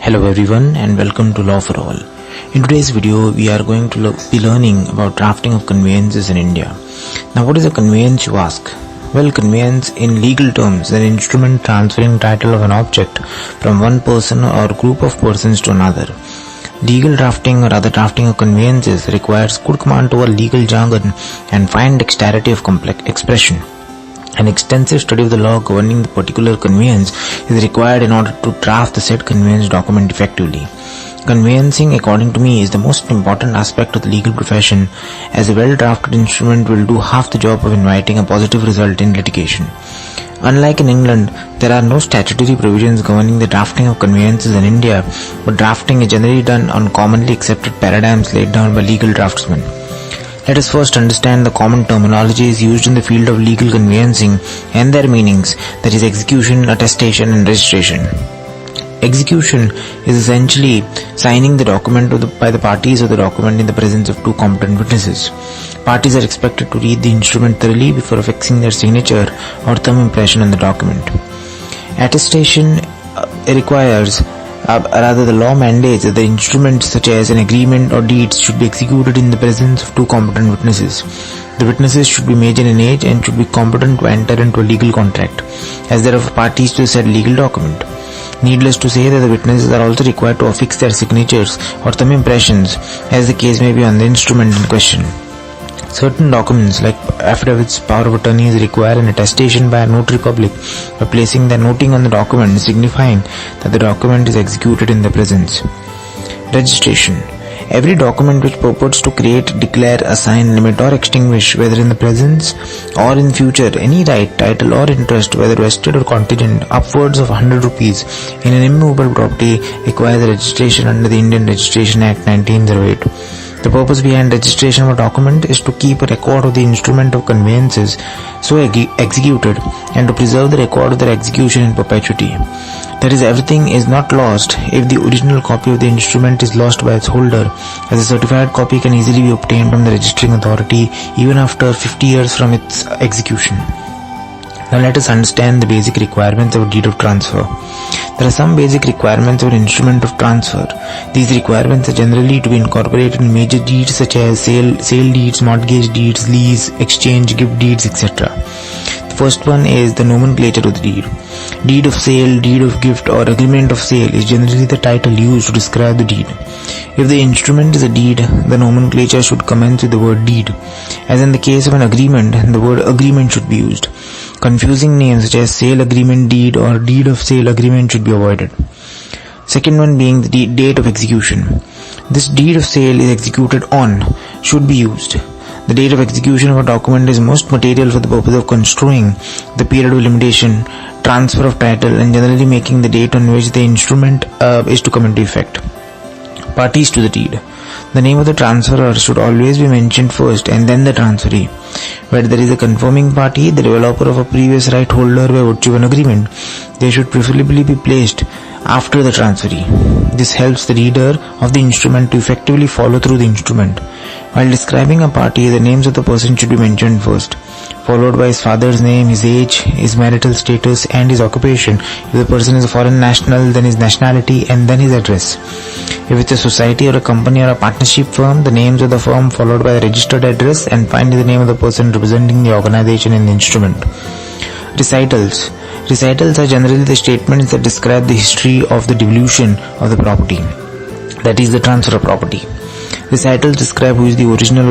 Hello everyone and welcome to Law for All. In today's video we are going to be learning about drafting of conveyances in India. Now what is a conveyance, you ask? Well, conveyance in legal terms is an instrument transferring title of an object from one person or group of persons to another. Legal drafting or other drafting of conveyances requires good command over legal jargon and fine dexterity of complex expression. An extensive study of the law governing the particular conveyance is required in order to draft the said conveyance document effectively. Conveyancing, according to me, is the most important aspect of the legal profession, as a well-drafted instrument will do half the job of inviting a positive result in litigation. Unlike in England, there are no statutory provisions governing the drafting of conveyances in India, but drafting is generally done on commonly accepted paradigms laid down by legal draftsmen. Let us first understand the common terminologies used in the field of legal conveyancing and their meanings, that is execution, attestation and registration. Execution is essentially signing the document by the parties of the document in the presence of two competent witnesses. Parties are expected to read the instrument thoroughly before affixing their signature or thumb impression on the document. Attestation requires the law mandates that the instruments such as an agreement or deeds should be executed in the presence of two competent witnesses. The witnesses should be major in age and should be competent to enter into a legal contract, as they are parties to the said legal document. Needless to say that the witnesses are also required to affix their signatures or thumb impressions, as the case may be, on the instrument in question. Certain documents like affidavits, power of attorneys require an attestation by a notary public by placing their noting on the document signifying that the document is executed in their presence. Registration. Every document which purports to create, declare, assign, limit or extinguish, whether in the presence or in future, any right, title or interest, whether vested or contingent, upwards of 100 rupees in an immovable property requires a registration under the Indian Registration Act 1908. The purpose behind registration of a document is to keep a record of the instrument of conveyances so executed and to preserve the record of their execution in perpetuity. That is, everything is not lost if the original copy of the instrument is lost by its holder, as a certified copy can easily be obtained from the registering authority even after 50 years from its execution. Now let us understand the basic requirements of a deed of transfer. There are some basic requirements of an instrument of transfer. These requirements are generally to be incorporated in major deeds such as sale deeds, mortgage deeds, lease, exchange, gift deeds, etc. The first one is the nomenclature of the deed. Deed of sale, deed of gift or agreement of sale is generally the title used to describe the deed. If the instrument is a deed, the nomenclature should commence with the word deed. As in the case of an agreement, the word agreement should be used. Confusing names such as sale agreement deed or deed of sale agreement should be avoided. Second one being the date of execution. This deed of sale is executed on should be used. The date of execution of a document is most material for the purpose of construing the period of limitation, transfer of title and generally making the date on which the instrument is to come into effect. Parties to the deed. The name of the transferor should always be mentioned first and then the transferee. Where there is a confirming party, the developer of a previous right holder by virtue of an agreement, they should preferably be placed after the transferee. This helps the reader of the instrument to effectively follow through the instrument. While describing a party, the names of the person should be mentioned first, followed by his father's name, his age, his marital status and his occupation. If the person is a foreign national, then his nationality and then his address. If it's a society or a company or a partnership firm, the names of the firm followed by the registered address and finally the name of the person representing the organization in the instrument. Recitals. Recitals are generally the statements that describe the history of the devolution of the property, that is the transfer of property. Recitals describe who is the original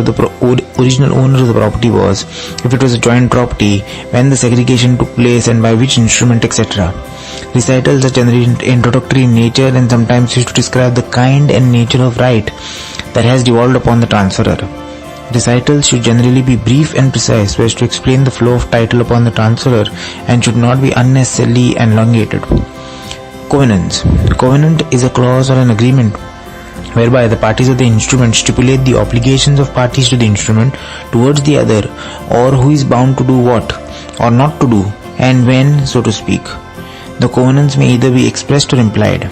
owner of the property was, if it was a joint property, when the segregation took place and by which instrument, etc. Recitals are generally introductory in nature and sometimes used to describe the kind and nature of right that has devolved upon the transferor. Recitals should generally be brief and precise so as to explain the flow of title upon the transferor and should not be unnecessarily elongated. Covenants. Covenant is a clause or an agreement whereby the parties of the instrument stipulate the obligations of parties to the instrument towards the other, or who is bound to do what or not to do and when, so to speak. The covenants may either be expressed or implied.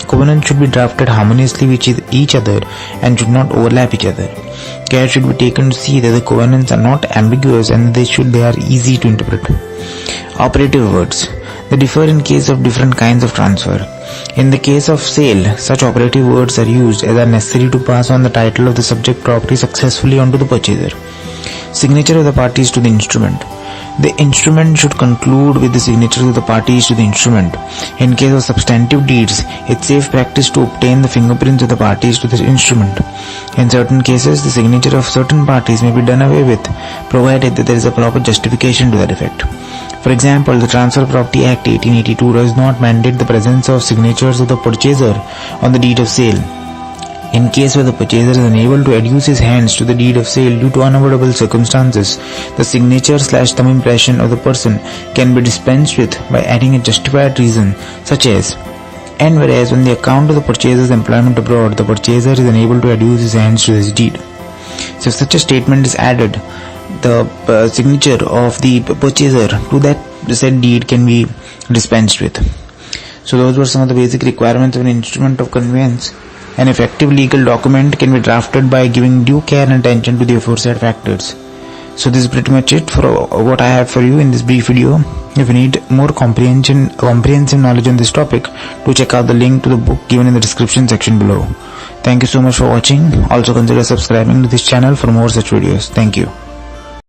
Covenants should be drafted harmoniously with each other and should not overlap each other. Care should be taken to see that the covenants are not ambiguous and they are easy to interpret. Operative words. They differ in case of different kinds of transfer. In the case of sale, such operative words are used as are necessary to pass on the title of the subject property successfully onto the purchaser. Signature of the parties to the instrument. The instrument should conclude with the signatures of the parties to the instrument. In case of substantive deeds, it's safe practice to obtain the fingerprints of the parties to the instrument. In certain cases, the signature of certain parties may be done away with, provided that there is a proper justification to that effect. For example, the Transfer Property Act 1882 does not mandate the presence of signatures of the purchaser on the deed of sale. In case where the purchaser is unable to adduce his hands to the deed of sale due to unavoidable circumstances, the signature/thumb impression of the person can be dispensed with by adding a justified reason, such as, and whereas on the account of the purchaser's employment abroad, the purchaser is unable to adduce his hands to this deed. So if such a statement is added, the signature of the purchaser to that said deed can be dispensed with. So those were some of the basic requirements of an instrument of conveyance. An effective legal document can be drafted by giving due care and attention to the aforesaid factors. So this is pretty much it for what I have for you in this brief video. If you need more comprehensive knowledge on this topic, do check out the link to the book given in the description section below. Thank you so much for watching. Also consider subscribing to this channel for more such videos. Thank you.